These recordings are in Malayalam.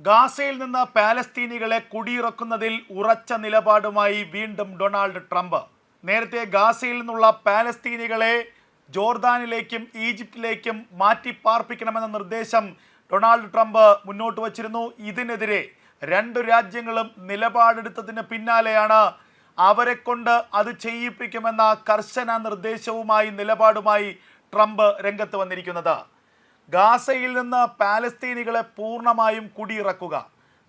ഗാസയിൽ നിന്ന് പാലസ്തീനികളെ കുടിയിറക്കുന്നതിൽ ഉറച്ച നിലപാടുമായി വീണ്ടും ഡൊണാൾഡ് ട്രംപ്. നേരത്തെ ഗാസയിൽ നിന്നുള്ള പാലസ്തീനികളെ ജോർദാനിലേക്കും ഈജിപ്തിലേക്കും മാറ്റി പാർപ്പിക്കണമെന്ന നിർദ്ദേശം ഡൊണാൾഡ് ട്രംപ് മുന്നോട്ട് വച്ചിരുന്നു. ഇതിനെതിരെ രണ്ടു രാജ്യങ്ങളും നിലപാടെടുത്തതിന് പിന്നാലെയാണ് അവരെ കൊണ്ട് അത് ചെയ്യിപ്പിക്കുമെന്ന കർശന നിർദ്ദേശവുമായി നിലപാടുമായി ട്രംപ് രംഗത്ത് വന്നിരിക്കുന്നത്. ഗാസയിൽ നിന്ന് പാലസ്തീനികളെ പൂർണ്ണമായും കുടിയിറക്കുക,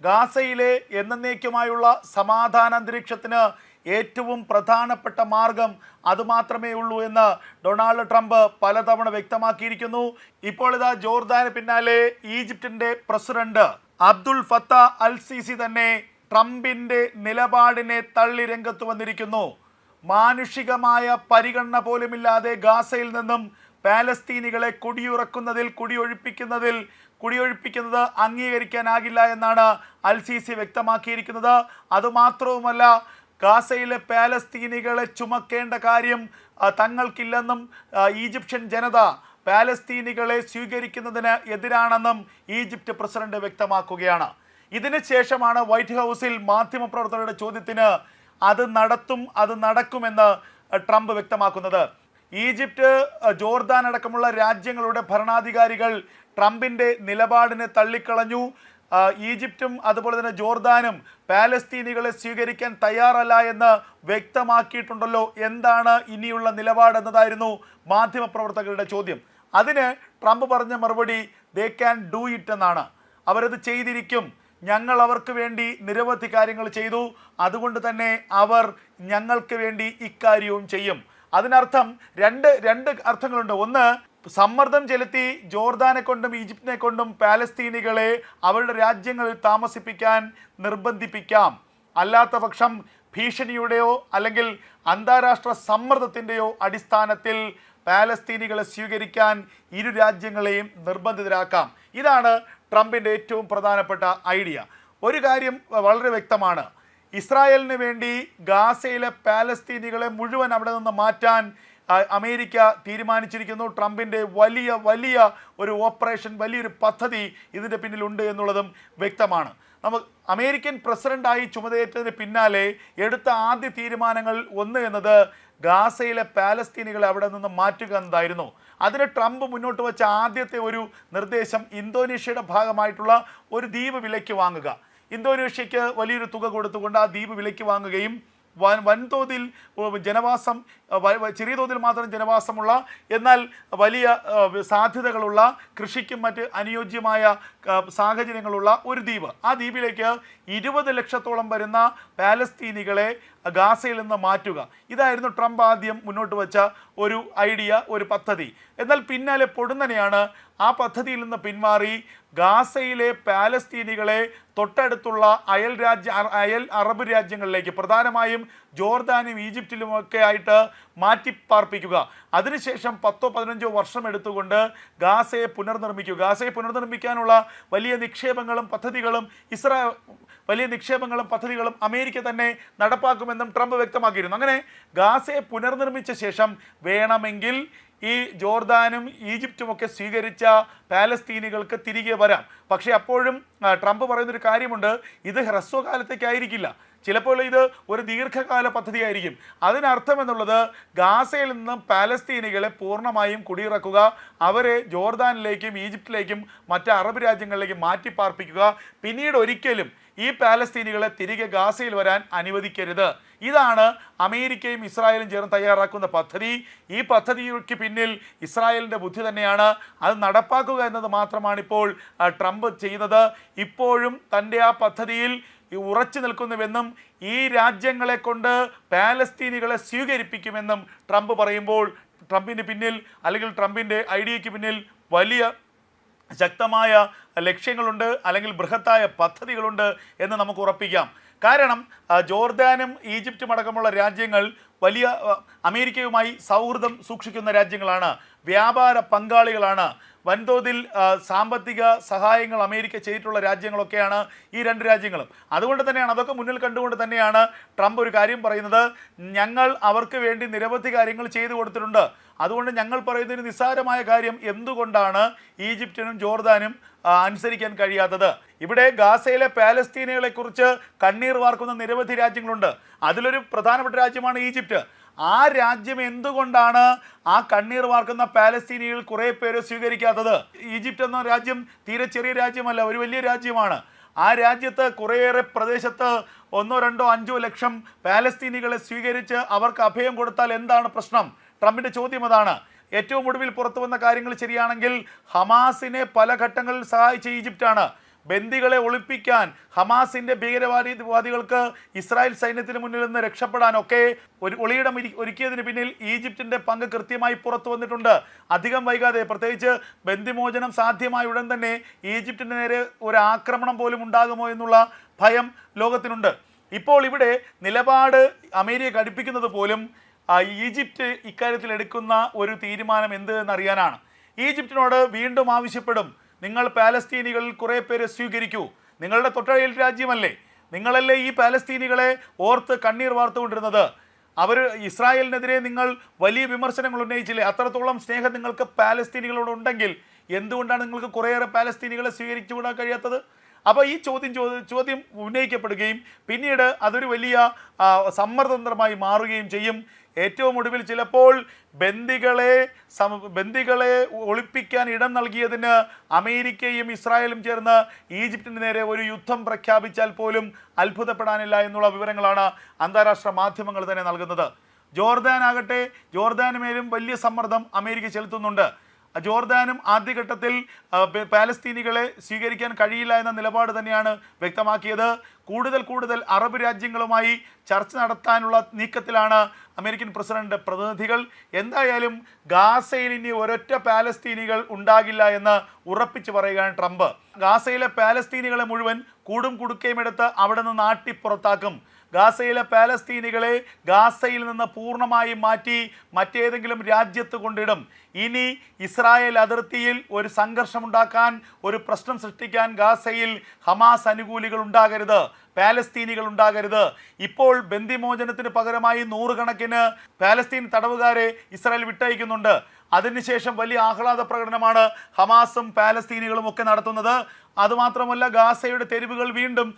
ഗാസയിലെ എന്നേക്കുമായുള്ള സമാധാന അന്തരീക്ഷത്തിന് ഏറ്റവും പ്രധാനപ്പെട്ട മാർഗം അതുമാത്രമേ ഉള്ളൂ എന്ന് ഡൊണാൾഡ് ട്രംപ് പലതവണ വ്യക്തമാക്കിയിരിക്കുന്നു. ഇപ്പോൾ ഇതാ ജോർദാന് പിന്നാലെ ഈജിപ്തിൻ്റെ president Abdul Fattah al Sisi തന്നെ ട്രംപിൻ്റെ നിലപാടിനെ തള്ളി രംഗത്ത് വന്നിരിക്കുന്നു. മാനുഷികമായ പരിഗണന പോലുമില്ലാതെ ഗാസയിൽ നിന്നും പാലസ്തീനികളെ കുടിയൊഴിപ്പിക്കുന്നത് അംഗീകരിക്കാനാകില്ല എന്നാണ് അൽ സിസി വ്യക്തമാക്കിയിരിക്കുന്നത്. അതുമാത്രവുമല്ല, ഗാസയിലെ പാലസ്തീനികളെ ചുമക്കേണ്ട കാര്യം തങ്ങൾക്കില്ലെന്നും ഈജിപ്ഷ്യൻ ജനത പാലസ്തീനികളെ സ്വീകരിക്കുന്നതിന് എതിരാണെന്നും ഈജിപ്റ്റ് പ്രസിഡന്റ് വ്യക്തമാക്കുകയാണ്. ഇതിന് ശേഷമാണ് വൈറ്റ് ഹൗസിൽ മാധ്യമപ്രവർത്തകരുടെ ചോദ്യത്തിന് അത് നടക്കുമെന്ന് ട്രംപ് വ്യക്തമാക്കുന്നത്. ഈജിപ്റ്റ്, ജോർദാൻ അടക്കമുള്ള രാജ്യങ്ങളുടെ ഭരണാധികാരികൾ ട്രംപിൻ്റെ നിലപാടിനെ തള്ളിക്കളഞ്ഞു. ഈജിപ്തും അതുപോലെ തന്നെ ജോർദാനും പാലസ്തീനികളെ സ്വീകരിക്കാൻ തയ്യാറല്ല എന്ന് വ്യക്തമാക്കിയിട്ടുണ്ടല്ലോ. എന്താണ് ഇനിയുള്ള നിലപാടെന്നതായിരുന്നു മാധ്യമപ്രവർത്തകരുടെ ചോദ്യം. അതിന് ട്രംപ് പറഞ്ഞ മറുപടി ദേ ക്യാൻ ഡു ഇറ്റ് എന്നാണ്. അവരത് ചെയ്തിരിക്കും. ഞങ്ങൾ അവർക്ക് വേണ്ടി നിരവധി കാര്യങ്ങൾ ചെയ്തു, അതുകൊണ്ട് തന്നെ അവർ ഞങ്ങൾക്ക് വേണ്ടി ഇക്കാര്യവും ചെയ്യും. അതിനർത്ഥം രണ്ട് അർത്ഥങ്ങളുണ്ട്. ഒന്ന്, സമ്മർദ്ദം ചെലുത്തി ജോർദാനെ കൊണ്ടും ഈജിപ്തിനെ കൊണ്ടും പാലസ്തീനികളെ അവരുടെ രാജ്യങ്ങളിൽ താമസിപ്പിക്കാൻ നിർബന്ധിപ്പിക്കാം. അല്ലാത്ത പക്ഷം ഭീഷണിയുടെയോ അല്ലെങ്കിൽ അന്താരാഷ്ട്ര സമ്മർദ്ദത്തിൻ്റെയോ അടിസ്ഥാനത്തിൽ പാലസ്തീനികളെ സ്വീകരിക്കാൻ ഇരു രാജ്യങ്ങളെയും നിർബന്ധിതരാക്കാം. ഇതാണ് ട്രംപിൻ്റെ ഏറ്റവും പ്രധാനപ്പെട്ട ഐഡിയ. ഒരു കാര്യം വളരെ വ്യക്തമാണ്, ഇസ്രായേലിന് വേണ്ടി ഗാസയിലെ പാലസ്തീനികളെ മുഴുവൻ അവിടെ നിന്ന് മാറ്റാൻ അമേരിക്ക തീരുമാനിച്ചിരിക്കുന്നു. ട്രംപിൻ്റെ വലിയ ഒരു ഓപ്പറേഷൻ, വലിയൊരു പദ്ധതി ഇതിൻ്റെ പിന്നിലുണ്ട് എന്നുള്ളതും വ്യക്തമാണ്. അമേരിക്കൻ പ്രസിഡൻ്റായി ചുമതലയേറ്റതിന് പിന്നാലെ എടുത്ത ആദ്യ തീരുമാനങ്ങൾ ഒന്ന് എന്നത് ഗാസയിലെ പാലസ്തീനികളെ അവിടെ നിന്ന് മാറ്റുക എന്നതായിരുന്നു. അതിന് ട്രംപ് മുന്നോട്ട് വെച്ച ആദ്യത്തെ ഒരു നിർദ്ദേശം ഇന്തോനേഷ്യയുടെ ഭാഗമായിട്ടുള്ള ഒരു ദ്വീപ് വിലയ്ക്ക് വാങ്ങുക. ഇന്തോനേഷ്യയ്ക്ക് വലിയൊരു തുക കൊടുത്തുകൊണ്ട് ആ ദ്വീപ് വിലയ്ക്ക് വാങ്ങുകയും വൻതോതിൽ ജനവാസം, ചെറിയ തോതിൽ മാത്രം ജനവാസമുള്ള എന്നാൽ വലിയ സാധ്യതകളുള്ള കൃഷിക്കും മറ്റ് അനുയോജ്യമായ സാഹചര്യങ്ങളുള്ള ഒരു ദ്വീപ്, ആ ദ്വീപിലേക്ക് 20 ലക്ഷത്തോളം വരുന്ന പാലസ്തീനികളെ ഗാസയിൽ നിന്ന് മാറ്റുക. ഇതായിരുന്നു ട്രംപ് ആദ്യം മുന്നോട്ട് വെച്ച ഒരു ഐഡിയ, ഒരു പദ്ധതി. എന്നാൽ പിന്നാലെ പൊടുന്നനെയാണ് ആ പദ്ധതിയിൽ നിന്ന് പിന്മാറി ഗാസയിലെ പാലസ്തീനികളെ തൊട്ടടുത്തുള്ള അയൽ അറബ് രാജ്യങ്ങളിലേക്ക്, പ്രധാനമായും ജോർദാനും ഈജിപ്തിലുമൊക്കെ ആയിട്ട് മാറ്റിപ്പാർപ്പിക്കുക. അതിനുശേഷം 10-15 വർഷം എടുത്തുകൊണ്ട് ഗാസയെ പുനർനിർമ്മിക്കുക. ഗാസയെ പുനർനിർമ്മിക്കാനുള്ള വലിയ നിക്ഷേപങ്ങളും പദ്ധതികളും അമേരിക്ക തന്നെ നടപ്പാക്കുമെന്നും ട്രംപ് വ്യക്തമാക്കിയിരുന്നു. അങ്ങനെ ഗാസയെ പുനർനിർമ്മിച്ച ശേഷം വേണമെങ്കിൽ ഈ ജോർദാനും ഈജിപ്തുമൊക്കെ സ്വീകരിച്ച പാലസ്തീനികൾക്ക് തിരികെ വരാം. പക്ഷേ അപ്പോഴും ട്രംപ് പറയുന്നൊരു കാര്യമുണ്ട്, ഇത് ഹ്രസ്വകാലത്തേക്കായിരിക്കില്ല, ചിലപ്പോൾ ഇത് ഒരു ദീർഘകാല പദ്ധതിയായിരിക്കും. അതിനർത്ഥം എന്നുള്ളത് ഗാസയിൽ നിന്നും പാലസ്തീനികളെ പൂർണ്ണമായും കുടിയിറക്കുക, അവരെ ജോർദാനിലേക്കും ഈജിപ്തിലേക്കും മറ്റ് അറബ് രാജ്യങ്ങളിലേക്കും മാറ്റിപ്പാർപ്പിക്കുക, പിന്നീട് ഒരിക്കലും ഈ പാലസ്തീനികളെ തിരികെ ഗാസയിൽ വരാൻ അനുവദിക്കരുത്. ഇതാണ് അമേരിക്കയും ഇസ്രായേലും ചേർന്ന് തയ്യാറാക്കുന്ന പദ്ധതി. ഈ പദ്ധതിക്ക് പിന്നിൽ ഇസ്രായേലിൻ്റെ ബുദ്ധി തന്നെയാണ്. അത് നടപ്പാക്കുക എന്നത് മാത്രമാണ് ഇപ്പോൾ ട്രംപ് ചെയ്യുന്നത്. ഇപ്പോഴും തൻ്റെ ആ പദ്ധതിയിൽ ഉറച്ചു നിൽക്കുന്നുവെന്നും ഈ രാജ്യങ്ങളെ കൊണ്ട് പാലസ്തീനികളെ സ്വീകരിപ്പിക്കുമെന്നും ട്രംപ് പറയുമ്പോൾ ട്രംപിന് പിന്നിൽ, അല്ലെങ്കിൽ ട്രംപിൻ്റെ ഐഡിയയ്ക്ക് പിന്നിൽ വലിയ ശക്തമായ ലക്ഷ്യങ്ങളുണ്ട്, അല്ലെങ്കിൽ ബൃഹത്തായ പദ്ധതികളുണ്ട് എന്ന് നമുക്ക് ഉറപ്പിക്കാം. കാരണം ജോർദാനും ഈജിപ്തും അടക്കമുള്ള രാജ്യങ്ങൾ വലിയ അമേരിക്കയുമായി സൗഹൃദം സൂക്ഷിക്കുന്ന രാജ്യങ്ങളാണ്, വ്യാപാര പങ്കാളികളാണ്. വൻതോതിൽ സാമ്പത്തിക സഹായങ്ങൾ അമേരിക്ക ചെയ്തിട്ടുള്ള രാജ്യങ്ങളൊക്കെയാണ് ഈ രണ്ട് രാജ്യങ്ങളും. അതുകൊണ്ട് തന്നെയാണ്, അതൊക്കെ മുന്നിൽ കണ്ടുകൊണ്ട് തന്നെയാണ് ട്രംപ് ഒരു കാര്യം പറയുന്നത്, ഞങ്ങൾ അവർക്ക് വേണ്ടി നിരവധി കാര്യങ്ങൾ ചെയ്തു കൊടുത്തിട്ടുണ്ട്, അതുകൊണ്ട് ഞങ്ങൾ പറയുന്നൊരു നിസ്സാരമായ കാര്യം എന്തുകൊണ്ടാണ് ഈജിപ്തിനും ജോർദാനും അനുസരിക്കാൻ കഴിയാത്തത്? ഇവിടെ ഗാസയിലെ പാലസ്തീനികളെ കുറിച്ച് കണ്ണീർ വാർക്കുന്ന നിരവധി രാജ്യങ്ങളുണ്ട്. അതിലൊരു പ്രധാനപ്പെട്ട രാജ്യമാണ് ഈജിപ്റ്റ്. ആ രാജ്യം എന്തുകൊണ്ടാണ് ആ കണ്ണീർ വാർക്കുന്ന പാലസ്തീനികൾ കുറേ പേര് സ്വീകരിക്കാത്തത്? ഈജിപ്റ്റ് എന്ന രാജ്യം തീരെ ചെറിയ രാജ്യമല്ല, ഒരു വലിയ രാജ്യമാണ്. ആ രാജ്യത്ത് കുറേയേറെ പ്രദേശത്ത് 1, 2, 5 ലക്ഷം പാലസ്തീനികളെ സ്വീകരിച്ച് അവർക്ക് അഭയം കൊടുത്താൽ എന്താണ് പ്രശ്നം? ട്രംപിൻ്റെ ചോദ്യം അതാണ്. ഏറ്റവും ഒടുവിൽ പുറത്തു വന്ന കാര്യങ്ങൾ ശരിയാണെങ്കിൽ ഹമാസിനെ പല ഘട്ടങ്ങളിൽ സഹായിച്ച ഈജിപ്റ്റാണ്. ബന്ദികളെ ഒളിപ്പിക്കാൻ ഹമാസിൻ്റെ ഭീകരവാദികൾക്ക് ഇസ്രായേൽ സൈന്യത്തിന് മുന്നിൽ നിന്ന് രക്ഷപ്പെടാനൊക്കെ ഒരു ഒളിയിടം ഒരുക്കിയതിന് പിന്നിൽ ഈജിപ്തിൻ്റെ പങ്ക് കൃത്യമായി പുറത്തു വന്നിട്ടുണ്ട്. അധികം വൈകാതെ, പ്രത്യേകിച്ച് ബന്ദിമോചനം സാധ്യമായ ഉടൻ തന്നെ ഈജിപ്തിൻ്റെ നേരെ ഒരു ആക്രമണം പോലും ഉണ്ടാകുമോ എന്നുള്ള ഭയം ലോകത്തിനുണ്ട്. ഇപ്പോൾ ഇവിടെ നിലപാട് അമേരിക്ക കടുപ്പിക്കുന്നത് പോലും ഈജിപ്റ്റ് ഇക്കാര്യത്തിൽ എടുക്കുന്ന ഒരു തീരുമാനം എന്ത് എന്നറിയാനാണ്. ഈജിപ്തിനോട് വീണ്ടും ആവശ്യപ്പെടും, നിങ്ങൾ പാലസ്തീനികളിൽ കുറേ പേരെ സ്വീകരിക്കൂ. നിങ്ങളുടെ തൊട്ടയൽ രാജ്യമല്ലേ, നിങ്ങളല്ലേ ഈ പാലസ്തീനികളെ ഓർത്ത് കണ്ണീർ വാർത്തുകൊണ്ടിരുന്നത്. അവർ ഇസ്രായേലിനെതിരെ നിങ്ങൾ വലിയ വിമർശനങ്ങൾ ഉന്നയിച്ചില്ലേ? അത്രത്തോളം സ്നേഹം നിങ്ങൾക്ക് പാലസ്തീനികളോട് ഉണ്ടെങ്കിൽ എന്തുകൊണ്ടാണ് നിങ്ങൾക്ക് കുറേയേറെ പാലസ്തീനികളെ സ്വീകരിച്ചുകൂടാൻ കഴിയാത്തത്? അപ്പോൾ ഈ ചോദ്യം ഉന്നയിക്കപ്പെടുകയും പിന്നീട് അതൊരു വലിയ സമ്മർദ്ദതന്ത്രമായി മാറുകയും ചെയ്യും. ഏറ്റവും ഒടുവിൽ ചിലപ്പോൾ ബന്ദികളെ ഒളിപ്പിക്കാൻ ഇടം നൽകിയതിന് അമേരിക്കയും ഇസ്രായേലും ചേർന്ന് ഈജിപ്തിന് നേരെ ഒരു യുദ്ധം പ്രഖ്യാപിച്ചാൽ പോലും അത്ഭുതപ്പെടാനില്ല എന്നുള്ള വിവരങ്ങളാണ് അന്താരാഷ്ട്ര മാധ്യമങ്ങൾ തന്നെ നൽകുന്നത്. ജോർദാൻ ആകട്ടെ, ജോർദാന് മേലും വലിയ സമ്മർദ്ദം അമേരിക്ക ചെലുത്തുന്നുണ്ട്. ജോർദാനും ആദ്യഘട്ടത്തിൽ പാലസ്തീനികളെ സ്വീകരിക്കാൻ കഴിയില്ല എന്ന നിലപാട് തന്നെയാണ് വ്യക്തമാക്കിയത്. കൂടുതൽ അറബ് രാജ്യങ്ങളുമായി ചർച്ച നടത്താനുള്ള നീക്കത്തിലാണ് അമേരിക്കൻ പ്രസിഡന്റ് പ്രതിനിധികൾ. എന്തായാലും ഗാസയിൽ ഇനി ഒരൊറ്റ പാലസ്തീനികൾ ഉണ്ടാകില്ല എന്ന് ഉറപ്പിച്ചു പറയുകയാണ് ട്രംപ്. ഗാസയിലെ പാലസ്തീനികളെ മുഴുവൻ കൂടും കുടുക്കയും എടുത്ത് അവിടെ നിന്ന് നാട്ടിപ്പുറത്താക്കും. ഗാസയിലെ പാലസ്തീനികളെ ഗാസയിൽ നിന്ന് പൂർണ്ണമായി മാറ്റി മറ്റേതെങ്കിലും രാജ്യത്ത് കൊണ്ടിടും. ഇനി ഇസ്രായേൽ അതിർത്തിയിൽ ഒരു സംഘർഷമുണ്ടാക്കാൻ, ഒരു പ്രശ്നം സൃഷ്ടിക്കാൻ ഗാസയിൽ ഹമാസ് അനുകൂലികൾ ഉണ്ടാകരുത്, പാലസ്തീനികൾ ഉണ്ടാകരുത്. ഇപ്പോൾ ബന്ദിമോചനത്തിന് പകരമായി 100 കണക്കിന് പാലസ്തീൻ തടവുകാരെ ഇസ്രായേൽ വിട്ടയക്കുന്നുണ്ട്. അതിനുശേഷം വലിയ ആഹ്ലാദ പ്രകടനമാണ് ഹമാസും പാലസ്തീനികളും ഒക്കെ നടത്തുന്നത്. അതുമാത്രമല്ല, ഗാസയുടെ തെരുവുകൾ വീണ്ടും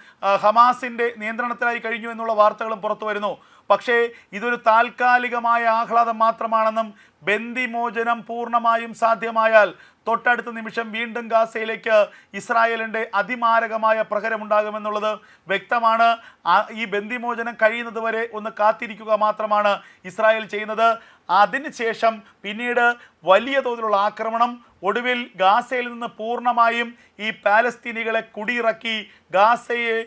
ഹമാസിൻ്റെ നിയന്ത്രണത്തിലായി കഴിഞ്ഞു എന്നുള്ള വാർത്തകളും പുറത്തു വരുന്നു. പക്ഷേ ഇതൊരു താൽക്കാലികമായ ആഹ്ലാദം മാത്രമാണെന്നും ബന്ദിമോചനം പൂർണ്ണമായും സാധ്യമായാൽ തൊട്ടടുത്ത നിമിഷം വീണ്ടും ഗാസയിലേക്ക് ഇസ്രായേലിൻ്റെ അതിമാരകമായ പ്രഹരമുണ്ടാകുമെന്നുള്ളത് വ്യക്തമാണ്. ഈ ബന്ദിമോചനം കഴിയുന്നത് വരെ ഒന്ന് കാത്തിരിക്കുക മാത്രമാണ് ഇസ്രായേൽ ചെയ്യുന്നത്. അതിനുശേഷം പിന്നീട് വലിയ തോതിലുള്ള ആക്രമണം, ഒടുവിൽ ഗാസയിൽ നിന്ന് പൂർണ്ണമായും ഈ പാലസ്തീനികളെ കുടിയിറക്കി ഗാസയെ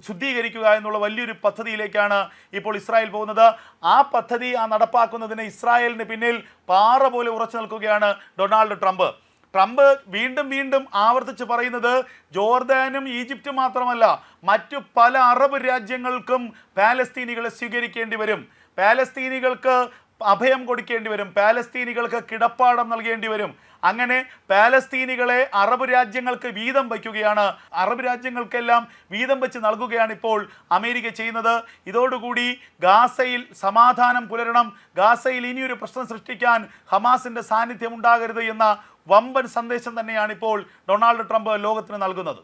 ശുദ്ധീകരിക്കുക എന്നുള്ള വലിയൊരു പദ്ധതിയിലേക്കാണ് ഇപ്പോൾ ഇസ്രായേൽ പോകുന്നത്. ആ പദ്ധതി നടപ്പാക്കുന്നതിന് ഇസ്രായേലിന് പിന്നിൽ പാറ പോലെ ഉറച്ചു നിൽക്കുകയാണ് ഡൊണാൾഡ് ട്രംപ് വീണ്ടും ആവർത്തിച്ച് പറയുന്നത് ജോർദാനും ഈജിപ്റ്റും മാത്രമല്ല, മറ്റു പല അറബ് രാജ്യങ്ങൾക്കും പാലസ്തീനികളെ സ്വീകരിക്കേണ്ടി വരും, പാലസ്തീനികൾക്ക് അഭയം കൊടുക്കേണ്ടി വരും, പാലസ്തീനികൾക്ക് കിടപ്പാടം നൽകേണ്ടി വരും. അങ്ങനെ പാലസ്തീനികളെ അറബ് രാജ്യങ്ങൾക്ക് വീതം വയ്ക്കുകയാണ്, അറബ് രാജ്യങ്ങൾക്കെല്ലാം വീതം വെച്ച് നൽകുകയാണ് ഇപ്പോൾ അമേരിക്ക ചെയ്യുന്നത്. ഇതോടുകൂടി ഗാസയിൽ സമാധാനം പുലരണം, ഗാസയിൽ ഇനിയൊരു പ്രശ്നം സൃഷ്ടിക്കാൻ ഹമാസിൻ്റെ സാന്നിധ്യം ഉണ്ടാകരുത് എന്ന വമ്പൻ സന്ദേശം തന്നെയാണ് ഇപ്പോൾ ഡൊണാൾഡ് ട്രംപ് ലോകത്തിന് നൽകുന്നത്.